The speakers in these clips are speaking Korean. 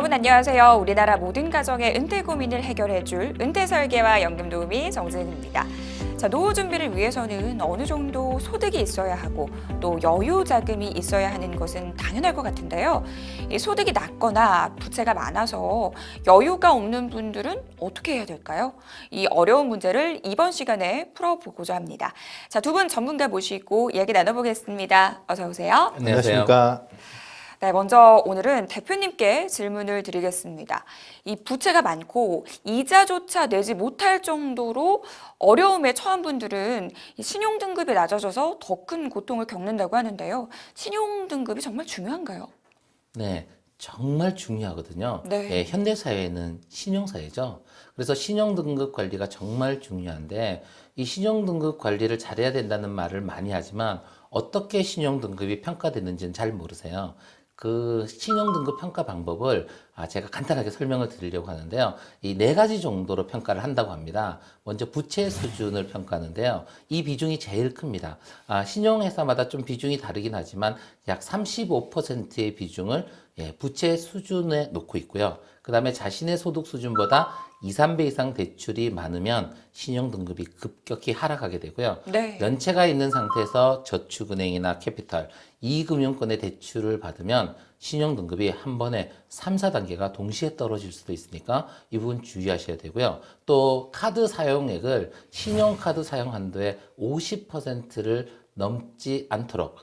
여러분 안녕하세요. 우리나라 모든 가정의 은퇴 고민을 해결해줄 은퇴설계와 연금도우미 정재은입니다. 자, 노후 준비를 위해서는 어느 정도 소득이 있어야 하고 또 여유 자금이 있어야 하는 것은 당연할 것 같은데요. 이 소득이 낮거나 부채가 많아서 여유가 없는 분들은 어떻게 해야 될까요? 이 어려운 문제를 이번 시간에 풀어보고자 합니다. 자, 두 분 전문가 모시고 이야기 나눠보겠습니다. 어서 오세요. 안녕하십니까. 네, 먼저 오늘은 대표님께 질문을 드리겠습니다. 이 부채가 많고 이자조차 내지 못할 정도로 어려움에 처한 분들은 이 신용등급이 낮아져서 더 큰 고통을 겪는다고 하는데요. 신용등급이 정말 중요한가요? 네, 정말 중요하거든요. 네. 현대사회는 신용사회죠. 그래서 신용등급 관리가 정말 중요한데 이 신용등급 관리를 잘해야 된다는 말을 많이 하지만 어떻게 신용등급이 평가되는지는 잘 모르세요. 그 신용등급 평가 방법을 제가 간단하게 설명을 드리려고 하는데요. 이 4가지 정도로 평가를 한다고 합니다. 먼저 부채 수준을 평가하는데요. 이 비중이 제일 큽니다. 신용회사마다 좀 비중이 다르긴 하지만 약 35%의 비중을 부채 수준에 놓고 있고요. 그 다음에 자신의 소득 수준보다 2, 3배 이상 대출이 많으면 신용등급이 급격히 하락하게 되고요. 네. 연체가 있는 상태에서 저축은행이나 캐피탈, 이금융권의 대출을 받으면 신용등급이 한 번에 3, 4단계가 동시에 떨어질 수도 있으니까 이 부분 주의하셔야 되고요. 또 카드 사용액을 신용카드 사용 한도의 50%를 넘지 않도록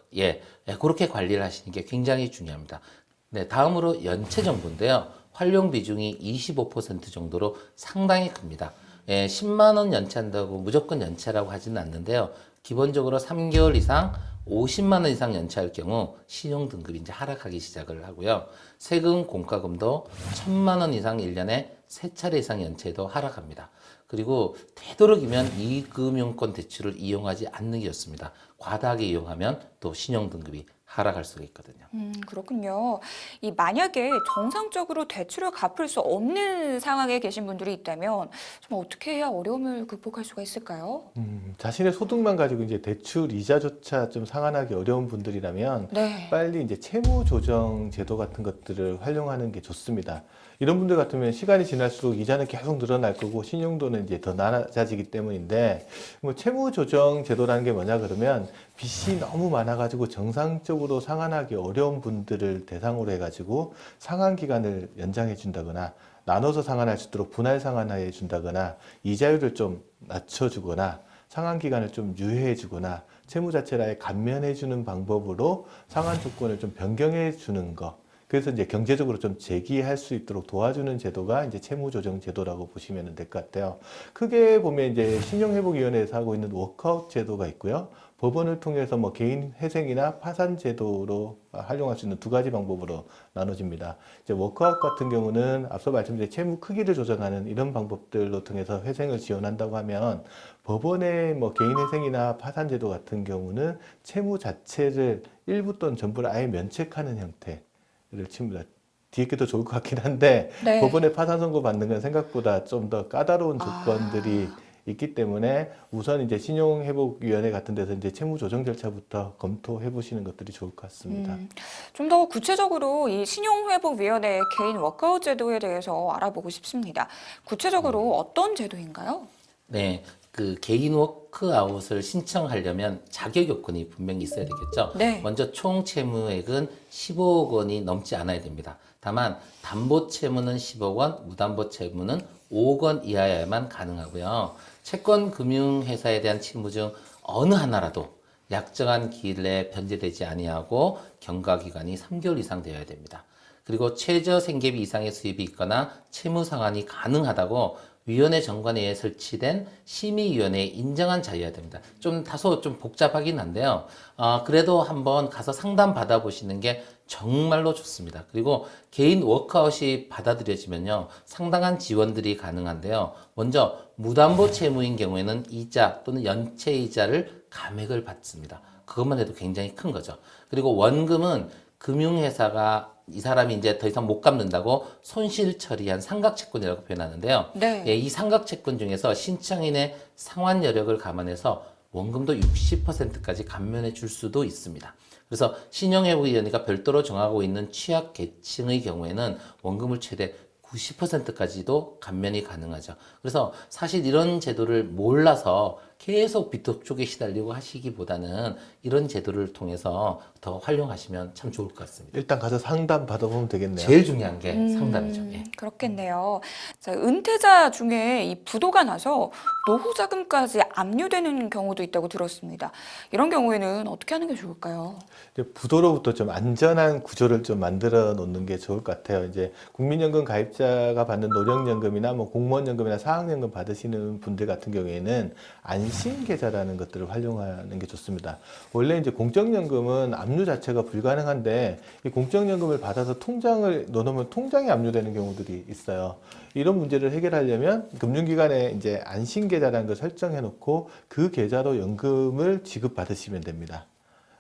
그렇게 관리를 하시는 게 굉장히 중요합니다. 네, 다음으로 연체 정보인데요. 활용 비중이 25% 정도로 상당히 큽니다. 10만 원 연체한다고 무조건 연체라고 하지는 않는데요. 기본적으로 3개월 이상 50만 원 이상 연체할 경우 신용등급이 이제 하락하기 시작을 하고요. 세금 공과금도 1,000만 원 이상 1년에 3차례 이상 연체도 하락합니다. 그리고 되도록이면 이금융권 대출을 이용하지 않는 게 좋습니다. 과다하게 이용하면 또 신용등급이 하락할 수가 있거든요. 그렇군요. 이 만약에 정상적으로 대출을 갚을 수 없는 상황에 계신 분들이 있다면 좀 어떻게 해야 어려움을 극복할 수가 있을까요? 자신의 소득만 가지고 이제 대출 이자조차 좀 상환하기 어려운 분들이라면 네. 빨리 이제 채무 조정 제도 같은 것들을 활용하는 게 좋습니다. 이런 분들 같으면 시간이 지날수록 이자는 계속 늘어날 거고 신용도는 이제 더 낮아지기 때문인데 뭐 채무 조정 제도라는 게 뭐냐 그러면 빚이 너무 많아가지고 정상적으로 상환하기 어려운 분들을 대상으로 해가지고 상환 기간을 연장해 준다거나 나눠서 상환할 수 있도록 분할 상환해 준다거나 이자율을 좀 낮춰주거나 상환 기간을 좀 유예해 주거나 채무 자체를 아예 감면해 주는 방법으로 상환 조건을 좀 변경해 주는 거. 그래서 이제 경제적으로 좀 재기할 수 있도록 도와주는 제도가 이제 채무조정 제도라고 보시면 될 것 같아요. 크게 보면 이제 신용회복위원회에서 하고 있는 워크아웃 제도가 있고요. 법원을 통해서 뭐 개인 회생이나 파산 제도로 활용할 수 있는 2가지 방법으로 나눠집니다. 이제 워크아웃 같은 경우는 앞서 말씀드린 채무 크기를 조정하는 이런 방법들로 통해서 회생을 지원한다고 하면 법원의 뭐 개인 회생이나 파산 제도 같은 경우는 채무 자체를 일부 또는 전부를 아예 면책하는 형태. 를 칩니다. 뒤에 게 더 좋을 것 같긴 한데 네. 법원에 파산 선고 받는 건 생각보다 좀 더 까다로운 조건들이 있기 때문에 우선 이제 신용회복위원회 같은 데서 이제 채무 조정 절차부터 검토해 보시는 것들이 좋을 것 같습니다. 좀 더 구체적으로 이 신용회복위원회 개인 워크아웃 제도에 대해서 알아보고 싶습니다. 구체적으로 어떤 제도인가요? 네, 그 개인 워크아웃을 신청하려면 자격 요건이 분명히 있어야 되겠죠. 네. 먼저 총 채무액은 15억 원이 넘지 않아야 됩니다. 다만 담보 채무는 10억 원, 무담보 채무는 5억 원 이하여야만 가능하고요. 채권 금융회사에 대한 채무 중 어느 하나라도 약정한 기일 내에 변제되지 아니하고 경과 기간이 3개월 이상 되어야 됩니다. 그리고 최저 생계비 이상의 수입이 있거나 채무 상환이 가능하다고 위원회 정관에 설치된 심의위원회에 인정한 자여야 됩니다. 좀 다소 좀 복잡하긴 한데요. 그래도 한번 가서 상담 받아보시는 게 정말로 좋습니다. 그리고 개인 워크아웃이 받아들여지면요. 상당한 지원들이 가능한데요. 먼저 무담보 채무인 경우에는 이자 또는 연체이자를 감액을 받습니다. 그것만 해도 굉장히 큰 거죠. 그리고 원금은 금융회사가 이 사람이 이제 더 이상 못 갚는다고 손실 처리한 상각채권이라고 표현하는데요. 네. 이 상각채권 중에서 신청인의 상환 여력을 감안해서 원금도 60%까지 감면해 줄 수도 있습니다. 그래서 신용회복위원회가 별도로 정하고 있는 취약 계층의 경우에는 원금을 최대 90%까지도 감면이 가능하죠. 그래서 사실 이런 제도를 몰라서 계속 빚도 쪽에 시달리고 하시기보다는 이런 제도를 통해서 더 활용하시면 참 좋을 것 같습니다. 일단 가서 상담 받아보면 되겠네요. 제일 중요한 게 상담이죠. 예. 그렇겠네요. 자, 은퇴자 중에 이 부도가 나서 노후 자금까지 압류되는 경우도 있다고 들었습니다. 이런 경우에는 어떻게 하는 게 좋을까요? 이제 부도로부터 좀 안전한 구조를 좀 만들어 놓는 게 좋을 것 같아요. 이제 국민연금 가입자가 받는 노령연금이나 뭐 공무원연금이나 사학연금 받으시는 분들 같은 경우에는 안심계좌라는 것들을 활용하는 게 좋습니다. 원래 이제 공적연금은 압류 자체가 불가능한데 이 공적연금을 받아서 통장을 넣어놓으면 통장이 압류되는 경우들이 있어요. 이런 문제를 해결하려면 금융기관에 이제 안심계좌라는 걸 설정해 놓고 그 계좌로 연금을 지급받으시면 됩니다.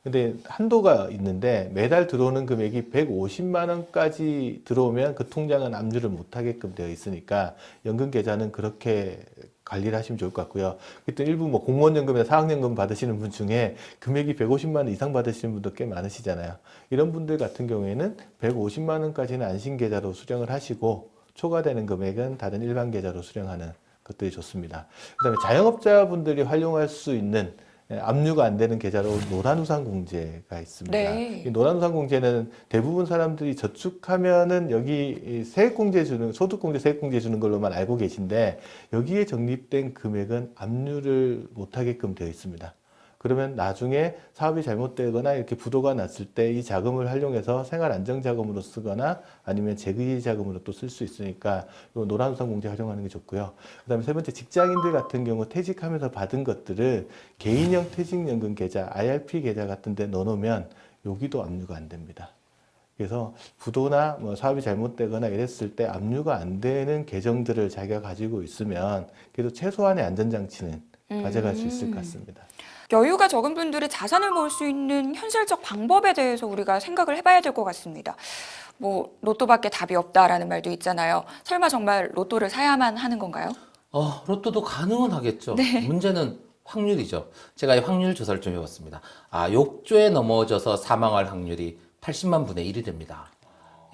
근데 한도가 있는데 매달 들어오는 금액이 150만 원까지 들어오면 그 통장은 압류를 못 하게끔 되어 있으니까 연금 계좌는 그렇게 관리를 하시면 좋을 것 같고요. 그때 일부 뭐 공무원연금이나 사학연금 받으시는 분 중에 금액이 150만 원 이상 받으시는 분도 꽤 많으시잖아요. 이런 분들 같은 경우에는 150만 원까지는 안심계좌로 수령을 하시고 초과되는 금액은 다른 일반 계좌로 수령하는 것들이 좋습니다. 그다음에 자영업자분들이 활용할 수 있는 압류가 안 되는 계좌로 노란우산공제가 있습니다. 네. 이 노란우산공제는 대부분 사람들이 저축하면은 여기 세액공제 주는, 소득공제, 세액공제 주는 걸로만 알고 계신데 여기에 적립된 금액은 압류를 못하게끔 되어 있습니다. 그러면 나중에 사업이 잘못되거나 이렇게 부도가 났을 때 이 자금을 활용해서 생활안정자금으로 쓰거나 아니면 재기자금으로 또 쓸 수 있으니까 노란우산공제 활용하는 게 좋고요. 그다음에 세 번째, 직장인들 같은 경우 퇴직하면서 받은 것들을 개인형 퇴직연금 계좌, IRP 계좌 같은 데 넣어놓으면 여기도 압류가 안 됩니다. 그래서 부도나 뭐 사업이 잘못되거나 이랬을 때 압류가 안 되는 계정들을 자기가 가지고 있으면 그래도 최소한의 안전장치는 가져갈 수 있을 것 같습니다. 여유가 적은 분들이 자산을 모을 수 있는 현실적 방법에 대해서 우리가 생각을 해봐야 될 것 같습니다. 뭐 로또밖에 답이 없다라는 말도 있잖아요. 설마 정말 로또를 사야만 하는 건가요? 로또도 가능은 하겠죠. 문제는 확률이죠. 제가 이 확률 조사를 좀 해봤습니다. 욕조에 넘어져서 사망할 확률이 80만 분의 1이 됩니다.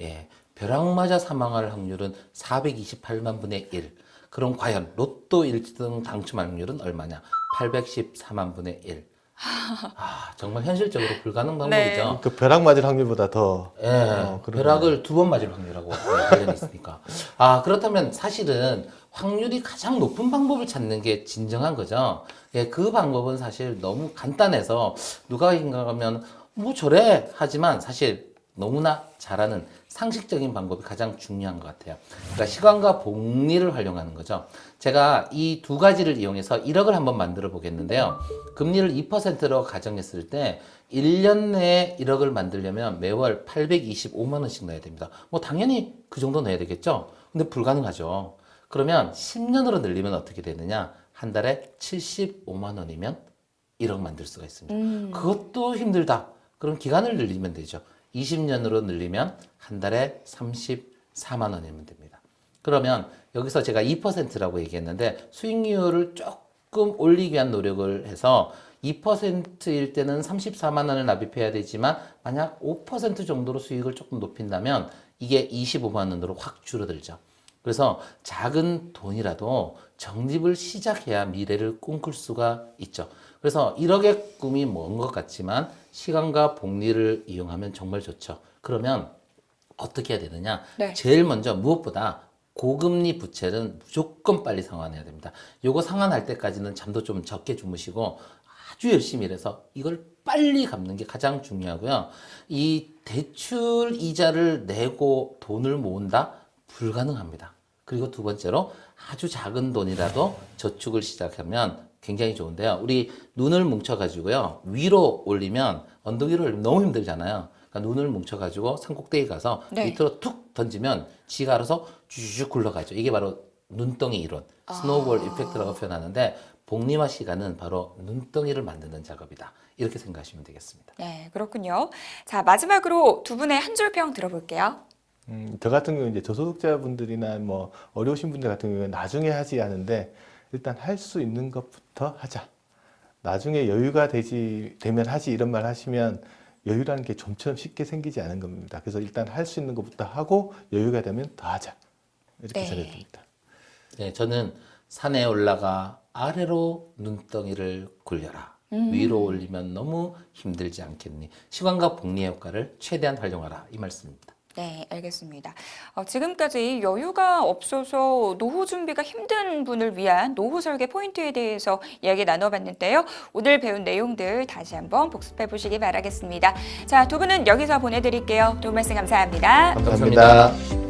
예, 벼락 맞아 사망할 확률은 428만 분의 1. 그럼 과연 로또 1등 당첨 확률은 얼마냐? 814만 분의 1. 정말 현실적으로 불가능 네. 방법이죠. 그 벼락 맞을 확률보다 더 예, 그러네요. 벼락을 2번 맞을 확률하고 관련이 있으니까. 그렇다면 사실은 확률이 가장 높은 방법을 찾는 게 진정한 거죠. 예, 그 방법은 사실 너무 간단해서 누가 생각하면 뭐 저래 하지만 사실 너무나 잘하는 상식적인 방법이 가장 중요한 것 같아요. 그러니까 시간과 복리를 활용하는 거죠. 제가 이 두 가지를 이용해서 1억을 한번 만들어 보겠는데요. 금리를 2%로 가정했을 때 1년 내에 1억을 만들려면 매월 825만 원씩 넣어야 됩니다. 뭐 당연히 그 정도 넣어야 되겠죠. 근데 불가능하죠. 그러면 10년으로 늘리면 어떻게 되느냐? 한 달에 75만 원이면 1억 만들 수가 있습니다. 그것도 힘들다. 그럼 기간을 늘리면 되죠. 20년으로 늘리면 한 달에 34만 원이면 됩니다. 그러면 여기서 제가 2%라고 얘기했는데 수익률을 조금 올리기 위한 노력을 해서 2%일 때는 34만 원을 납입해야 되지만 만약 5% 정도로 수익을 조금 높인다면 이게 25만 원으로 확 줄어들죠. 그래서 작은 돈이라도 적립을 시작해야 미래를 꿈꿀 수가 있죠. 그래서 1억의 꿈이 먼 것 같지만 시간과 복리를 이용하면 정말 좋죠. 그러면 어떻게 해야 되느냐? 네. 제일 먼저 무엇보다 고금리 부채는 무조건 빨리 상환해야 됩니다. 요거 상환할 때까지는 잠도 좀 적게 주무시고 아주 열심히 일해서 이걸 빨리 갚는 게 가장 중요하고요. 이 대출 이자를 내고 돈을 모은다? 불가능합니다. 그리고 두 번째로 아주 작은 돈이라도 저축을 시작하면 굉장히 좋은데요. 우리 눈을 뭉쳐가지고요. 위로 올리면, 언덕 위로 올리면 너무 힘들잖아요. 그러니까 눈을 뭉쳐가지고 산꼭대기 가서 밑으로 툭 던지면 쥐가 알아서 쭉 굴러가죠. 이게 바로 눈덩이 이론, 스노우볼 이펙트라고 표현하는데 복리와 시간은 바로 눈덩이를 만드는 작업이다. 이렇게 생각하시면 되겠습니다. 네, 그렇군요. 자, 마지막으로 두 분의 한 줄 평 들어볼게요. 저 같은 경우 이제 저소득자분들이나 뭐 어려우신 분들 같은 경우는 나중에 하지 않은데 일단 할 수 있는 것부터 하자. 나중에 여유가 되면 하지 이런 말 하시면 여유라는 게 좀처럼 쉽게 생기지 않은 겁니다. 그래서 일단 할 수 있는 것부터 하고 여유가 되면 더 하자. 이렇게 네. 전해드립니다. 네, 저는 산에 올라가 아래로 눈덩이를 굴려라. 위로 올리면 너무 힘들지 않겠니? 시간과 복리 효과를 최대한 활용하라. 이 말씀입니다. 네, 알겠습니다. 지금까지 여유가 없어서 노후 준비가 힘든 분을 위한 노후 설계 포인트에 대해서 이야기 나눠봤는데요. 오늘 배운 내용들 다시 한번 복습해 보시기 바라겠습니다. 자, 두 분은 여기서 보내드릴게요. 도움 말씀 감사합니다. 감사합니다.